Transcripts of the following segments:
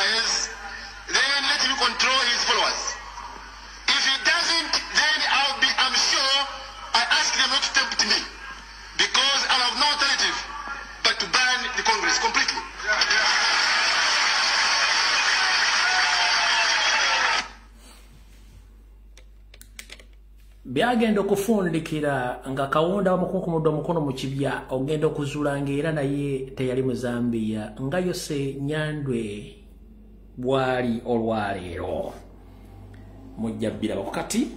compromise, then let him control his followers. If he doesn't, then I'm sure I ask them not to tempt me, because I have no alternative but to ban the Congress completely. Byagenda okufundikira nga Kawunda bamukunkumudde omukono mu kibya ogenda okuzulanga era naye teyali mu Zambia nga Yose Nyandwe bwali olwaleero mujja bbira wakati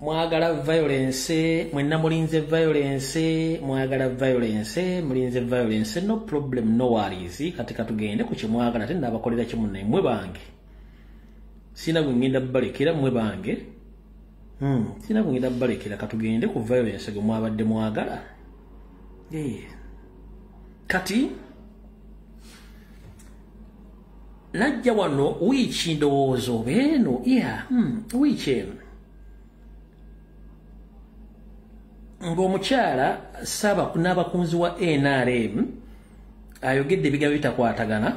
mwagala violence mwenna mulinze violence mwagala violence mulinze violence no problem no worries katika tugende ku kimwagala tena abakolera kimu naye mwe bange sina kungenda balekera mwe bange sina kungenda balekera katugende ku violence gwe mwabadde mwagala kati najja wano wiiki ndowoozo beeno wiiki eno ng'omukyala saba n'abakunzi wa NRM ayogedde ebigambo bitakwatagana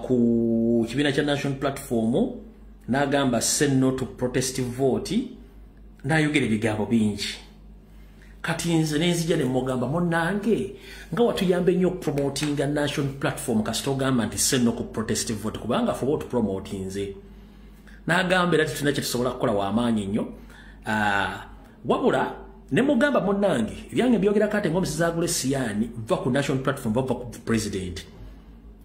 ku kibiina kya National Platform n'agamba say no to protest vote n'ayogera ebigambo bingi kati nze nenzija ne mugamba munnange nga watuyambe nnyo okupromotinga National Platform kasita ogamba nti say no ku protest vote kubanga fuba otupromoti nze n'agamba era tetulina kye tusobola kukola w'amaanyi nnyo wabula ne mugamba munnange ebyange byogera kate ng'omusizi agula Siyani va ku National Platform va ku president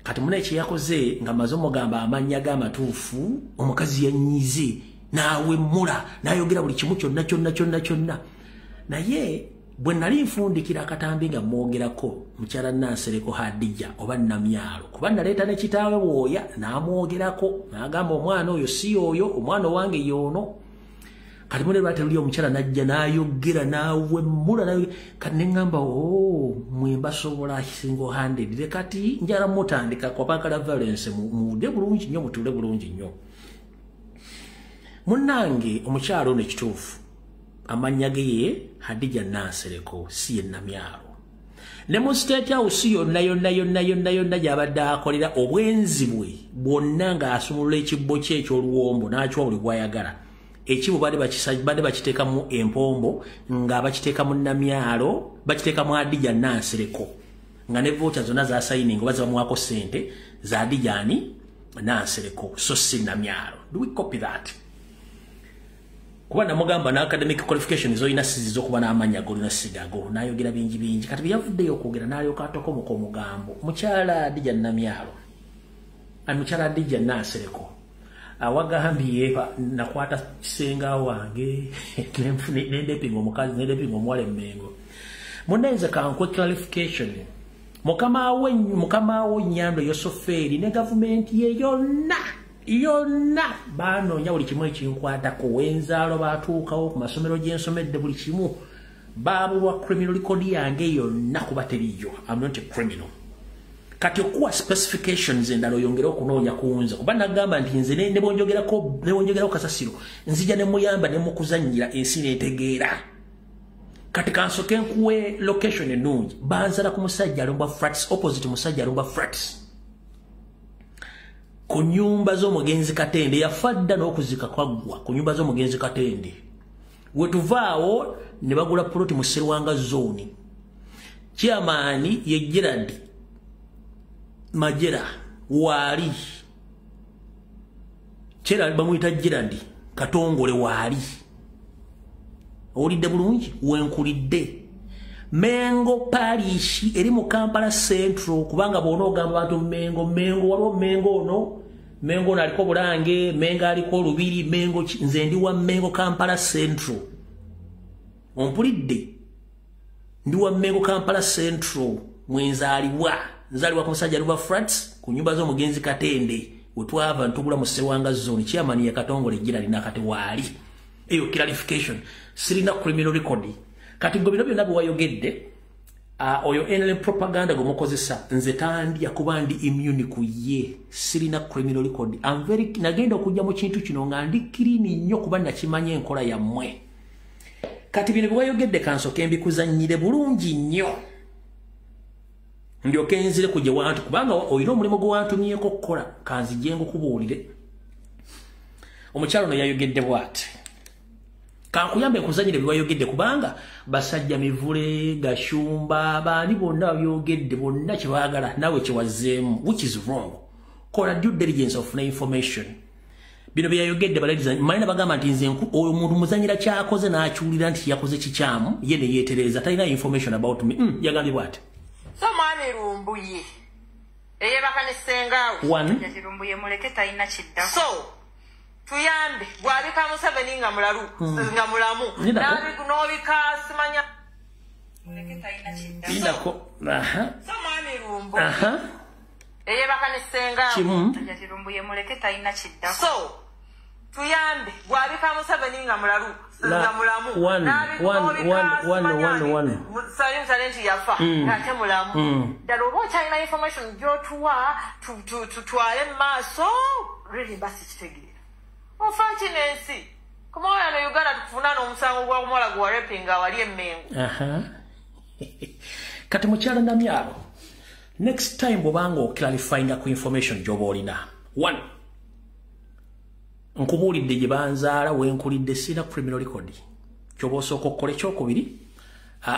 kati muna ekye yakoze nga maze omugamba amannya g'amatuufu omukazi yanyize n'awemmula n'ayogera buli kimu kyonna naye bwe nali nfundikira akatambi nga mwogerako mukyala Nansereko Hadija oba Namyalo kuba naleeta ne kitaawe wooya n'amwogerako n'agamba omwana oyo si oyo omwana wange yoono kati mune lwatulya omukyala najja n'ayogera n'awemmula kati ne ŋŋamba mwe mbasobola single handed kati njala mutandika kwapakala violence muwudde bulungi nnyo mutuule bulungi nnyo munnange omukyala ono ekituufu amannya ge ye Hadija Nansereko si ye Namyalo ne mu State House yonna gy'abadde akolera obwenzi bwe bwonna ng'asumulula ekibbo kye eky'oluwombo n'akiwa buli bw'ayagala ekibu bade bakiteeka mu empombo nga bakiteeka mu Namyalo bakiteeka mu Hadija Nansereko nga ne vocha zonna za signing oba zibamuwako ssente za Hadija Nansereko so si Namyalo. Do we copy that? Kuba namugamba na academic qualifications oyina sizizo kuba n'amanya golina sigago n'ayogera bingi kati byavuddeyo okwogera n'alyoka atokomuka omugambo mukyala Hadija Namyalo mukyala Hadija Nansereko awagambye nakwata kisenga wange nendepinga omukazi nendepinga omuwala emmengo munenze kankwe clarification mukama we Nyandwe Yosoferi ne gavumenti ye yonna banoonya buli kimu ekinkwatako wenzaalo batuukawo ku masomero gyensomedde buli kimu baabulwa criminal record yange yonna kuba teriyo I'm not a criminal kati okuwa specifications endala oyongera okunoonya kunze kuba nagamba nti nze ne bonjogerako kasasiro nzija ne muyamba ne mukuzannyira ensi neetegeera kati kansoke nkuwe location ennungi banzala ku musajja alumba flats opposite musajja alumba flats ku nyumba z'omugenzi Katende yafadda n'okuzika kwaggwa ku nyumba z'omugenzi Katende wetuvaawo ne bagula ploti mu Serwanga zone chairman ye Gerard Majera wali chera bamuyita Gerard Katongole wali olidde bulungi wenkulidde Mengo parish eri mu Kampala Central kubanga bono ogamba bantu Mengo waliwo Mengo ono aliko Bulange Mengo aliko Lubiri Mengo nze ndi wa Mengo Kampala Central ompulidde ndi wa Mengo Kampala Central nzaliwa ku musajja Ruba Frats ku nyumba z'omugenzi Katende wetwava ntugula mu Serwanga zone chairman ya Katongole Gerard nakati wali eyo clarification sirina criminal record kati gobino byonna bwayogedde oyo NLM propaganda gomukozesa nze tandya kuba ndi immune ku ye sirina criminal record nagenda okujja mu kintu kino nga ndi clean nnyo kuba nakimanya enkola yammwe kati bino bwayogedde kansoke mbikuzannyire bulungi nnyo ndio kenzire kuje wantu kubanga oyino omulimo gwo wantu myeko kokola kanzi jengo kubuulire omukyalo no yayogedde bwati kankuyambe kuzanyire biwayogedde kubanga basajja mivule gashumba bali bonna byogedde bonna kibagala nawe kiwazeemu which is wrong kola due diligence of information bino byayogedde baladiza malina bagamba nti nze oyo muntu muzanyira kyakoze n'akyulira nti yakoze kikyamu ye ne yeetereza talina information about me yagambye bwati so mwami Lumbuye eyebaka ne ssengawe Lumbuye muleke talina kidda so tuyambe bwabika Museveni nga mulalu nga mulamu n'obika simanya muleke talina kidda so mwami Lumbuye eyebaka ne ssengawe Lumbuye muleke talina kidda so tuyambe bwabika Museveni nga mulalu nga mulamu one sayun talenti yafa ate mulamu dalo rocha information jotuwa tutwale maso really basi kitegere ofakinensi kumoya no Uganda tukufuna n'omusango gwa kumola gwa rapping awali emmengo kati mukyala Namyalo next time bobanga clarifying ku information jobo olina one nkubulidde gye banzaala wenkulidde sina criminal record kyobosooka okukole kyokubiri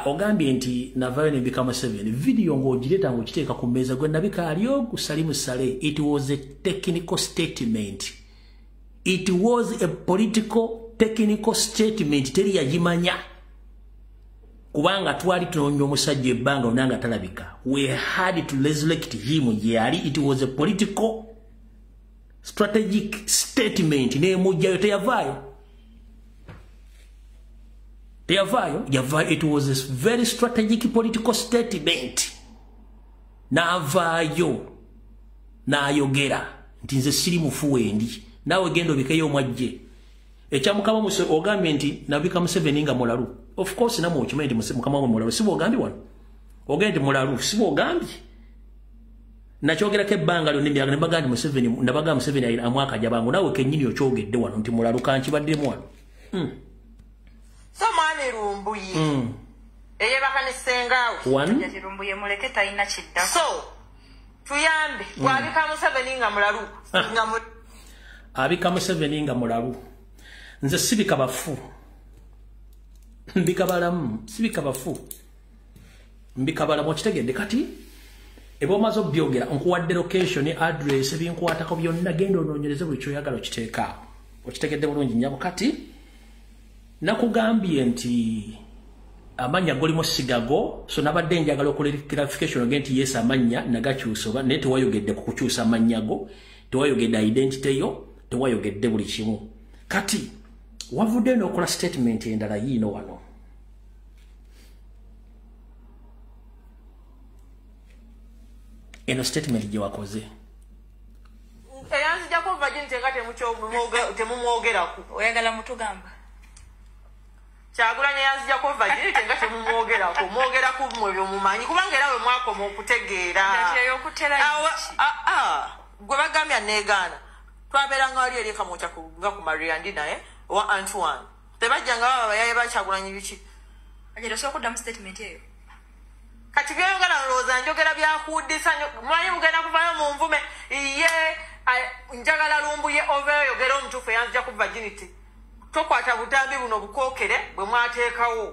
ogambye nti navayo ne mbika Museveni video ng'ogireta ng'okiteeka ku mmeeza gwe nabika aliyo gusalimu sale it was a technical statement it was a political technical statement teri yagimanya kubanga twali tunoonya omusajja ebbanga onanga talabika we had to resurrect him yali it was a political strategic statement ne mujjayo teyavaayo yavaayo it was a very strategic political statement n'avaayo n'ayogera nti nze siri mufu wendi naawe genda obikeyo omwajje ekyamukama muse ogambye nti nabika Museveni nga mulalu of course namwe okimanyi nti mukama we mulalu sibo ogambye wano ogambye nti mulalu sibo ogambye nachogera ke banga lyo nimbi agane bagandi Museveni ndabaga Museveni ayina amwaka jabangu nawe kenyini okyogedde wano nti mulalu kanki baddemu wano so mwami Lumbuye eyebaka ne ssengawe Lumbuye muleke talina kidda so tuyambe bwabika Museveni nga mulalu nga abika Museveni nga mulalu nze sibika bafu mbika balamu sibika bafu mbika balamu kitegedde kati ebo mazo byogera nkuwadde location address ebinkwatako byonna genda onoonyereze buli kyoyagala okiteeka okitegedde bulungi nyabo kati nakugambye nti amanya golimu sigago so nabadde njagala okola clarification again nti yes amanya nagakyusa oba naye tewayogedde ku kukyusa amanyago tewayogedde identity yo tewayogedde buli kimu kati wavudde n'okola statement endala yiino wano eno statement gye wakoze eyanzija kuva gye ntenga temumwogerako oyagala mutugamba Kyagulanyi yanzija kuva gye ntenga temumwogerako mwogeraku mmwe byomumanyi kubanga era we mwakoma okutegeera gwe bagambya neegaana twabeera nga wali eri ekamwota nga ku Mariandi naye owa Antoine tebajjanga baba bayaye bakyagulanyi biki ajerosobola okuddamu statement eyo kati byayogera nolowooza njogera byakuddisa mwanyi mugenda kuvayo mu nvume ye njagala Lumbuye ovayo omutuufu eyanzija ku virginity tokwata butambi buno bukookere bwe mwateekawo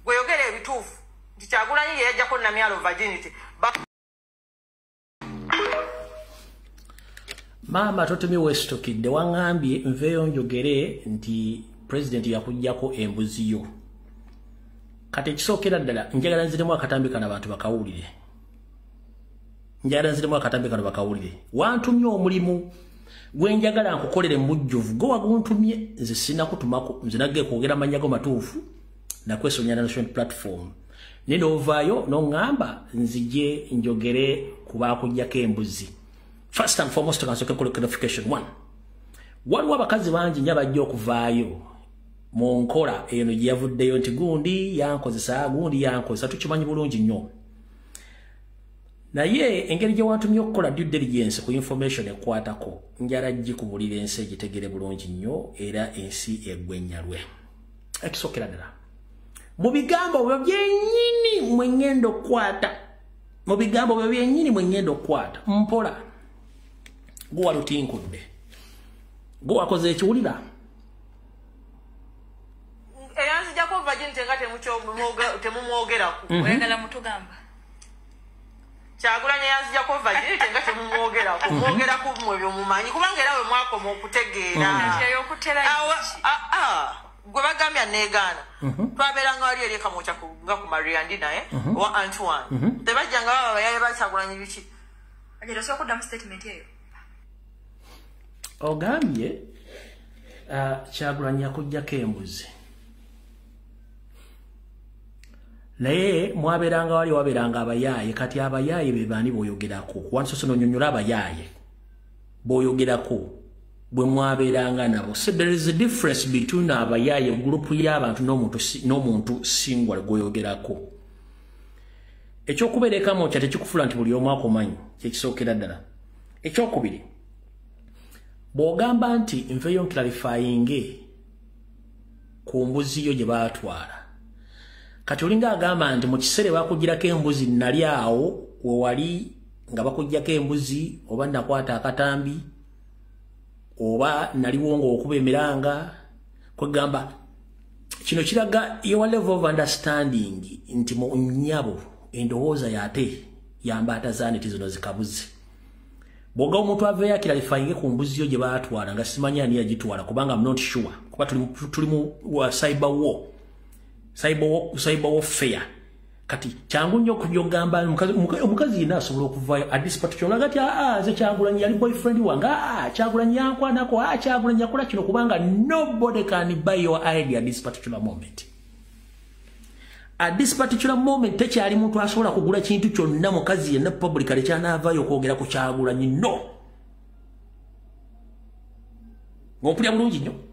gweyogera ebituufu nti Kyagulanyi ye yajjako Namyalo virginity Mama totemi westokidde wangambye nveyo njogere nti president yakujjako embuzi yo kati kisookera ddala njagala nziremu akatambi kana abantu bakawulire wantumye omulimu gwenjagala nkukolere mujjuvu go waguntumye nze sinakutumako nze nagge kwogera amanyago matuufu nakwesonya na national platform nene ovaayo noŋŋamba nzije njogere kubakujjako embuzi. First and foremost, clarification one. Waliwo abakazi bangi nnyo abajja okuvaayo mu nkola eno gye yavuddeyo nti gundi yankozesa tukimanyi bulungi nnyo. Naye engeri gye wantumye okukola due diligence ku information ekwatako njala gikubulira ensi egitegere bulungi nnyo era ensi eggwennyalwe. Ekisookera ddala mu bigambo byo byennyini mwe ngenda okukwata mu bigambo bye byennyini mwe ngenda okukwata mpola gwe walutinkudde gwe wakoze ekiwulira eyanzijjako vagini tenga temumwogerako oyagala mutugamba Kyagulanyi yanzijjako vagini tenga temumwogerako mwogerako mmwe byomumanyi kubanga era we mwakoma okutegeera gwe bagambye aneegaana twabeeranga wali eri ekamwokya nga ku mariandi naye owa Antoine tebajjanga baba bayaye ba Kyagulanyi biki agenda osobola okuddamu statement eyo ogambye Kyagulanyi yakuggyako embuzi naye mwabeeranga wali wabeeranga abayaaye kati abayaaye be baani b'oyogerako wansoso n'onyonnyola abayaaye b'oyogerako bwe mwabeeranga nabo so there is a difference between abayaaye gurupu y'abantu n'omuntu singwale gw'oyogerako ekyokubeera ekamwokya tekikufula nti buli omu akomanyi kyekisookera ddala ekyokubiri bw'ogamba nti nveeyo nklarifyinge ku mbuzi yo gye baatwala kati olinga agamba nti mu kiseera bakugirako embuzi nali awo we wali nga bakuggyako embuzi oba nakwata akatambi oba naliwo ng'okuba emiranga kwegamba kino kiraga your level of understanding nti mu nnyabo endowooza yate yambaata zaaniti zino zikabuzi bw'ogawo omuntu aveeyo akiralifayinge ku mbuzi yo gye baatwala nga simanyi ani yagitwala kubanga I'm not sure kuba tuli mu cyber war fair kati kyangu nnyo okujogamba omukazi yina asobola okuvaayo adisipato kyona gati ze Kyagulanyi yali boyfriend wange Kyagulanyi yankwanako Kyagulanyi yakola kino kubanga nobody can buy your idea at this particular moment tekyali muntu asobola kugula kintu kyonna mukazi yenna publicly kyanaavaayo okwogera ku Kyagulanyi no ng'ompulya bulungi nnyo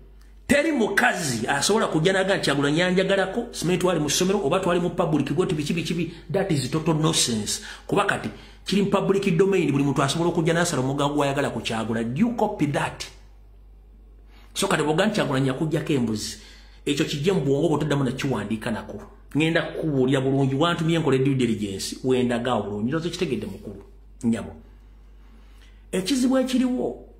teri mukazi asobola kujja naga Kyagulanyi yanjagalako simanyi twali mu ssomero oba twali mu public goti biki that is total nonsense kuba kati kiri mu public domain buli muntu asobola okujja n'asala omugango gwayagala ku Kyagulanyi you copy that so kati bw'ogamba Kyagulanyi yakuggyako embuzi ekyo kijje mu bwongo bw'otoddamu nakiwandiika nako ngenda kukubuulira bulungi wantumye nkola due diligence wendagaawo bulungi ntozo kitegedde mukulu nnyabo ekizibu ekiriwo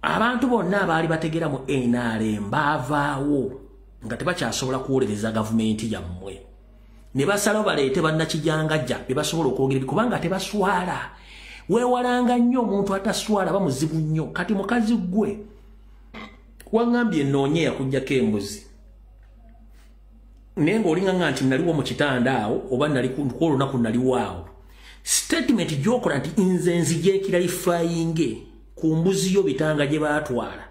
abantu bonna abaali bategera mu NRM baavaawo nga tebakyasobola kuwolereza gavumenti yammwe ne basalawo baleete bannakijangajja be basobola okwogera kubanga tebaswala weewalanga nnyo omuntu ataswala bamuzibu nnyo kati mukazi gwe wangambye noonye yakuggyako embuzi naye ng'olinganga nti naliwo mu kitanda awo oba nali olunaku naliwaawo statement gy'okola nti nze nzigyeekiralifayinge ku mbuzi yo bitanga gye baatwala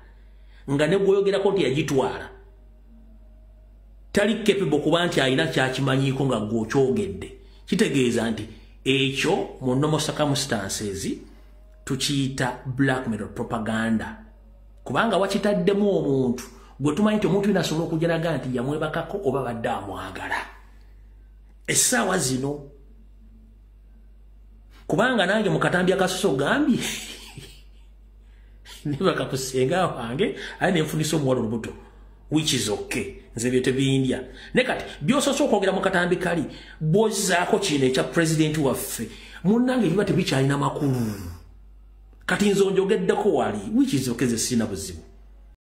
nga ne gwoyogerako nti yagitwala tali capable kuba nti alina kyakimanyiiko nga gw'okyogedde kitegeeza nti ekyo mu normal circumstances tukiyita blackmail propaganda kubanga wakitaddemu omuntu gwe tumanyi nti omuntu inasobola okujjanaga nti yamwebakako oba badde amwagala essaawa zino kubanga nange mu katambi akasoso gambye nebaka kusenga wange aye nenfunisa omuwala olubuto which is okay nze byo tebindya ne kati byosoose okwogera mu katambi kali bwozaako kino ekya pulezidenti waffe munnange biba tebikyalina makulu kati nze onjogeddeko wali which is okay ze sirina buzibu